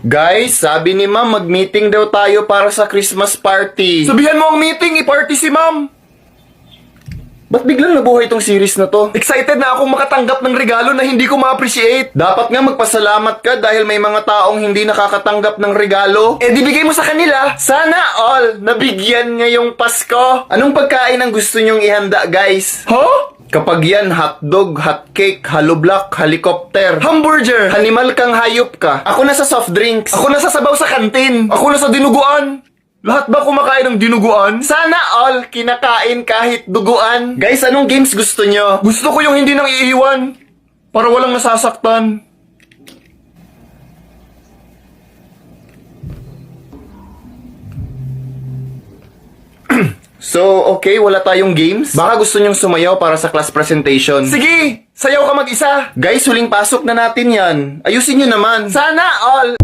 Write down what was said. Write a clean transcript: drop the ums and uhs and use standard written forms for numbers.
Guys, sabi ni ma'am mag-meeting daw tayo para sa Christmas party. Sabihan mo ang meeting, i-party si ma'am. Ba't biglang nabuhay itong series na to? Excited na akong makatanggap ng regalo na hindi ko ma-appreciate. Dapat nga magpasalamat ka dahil may mga taong hindi nakakatanggap ng regalo. Eh di bigay mo sa kanila. Sana all nabigyan ngayong Pasko. Anong pagkain ang gusto nyong ihanda, guys? Huh? Kapag yan, hotdog, hotcake, haloblock, helicopter, hamburger, animal kang hayop ka. Ako na sa soft drinks. Ako na sa sabaw sa kantin. Ako na sa dinuguan. Lahat ba kumakain ng dinuguan? Sana all kinakain kahit duguan. Guys, anong games gusto nyo? Gusto ko yung hindi nang iiwan. Para walang nasasaktan. So, okay, wala tayong games? Baka gusto nyong sumayaw para sa class presentation. Sige! Sayaw ka mag-isa! Guys, huling pasok na natin yan. Ayusin nyo naman. Sana all!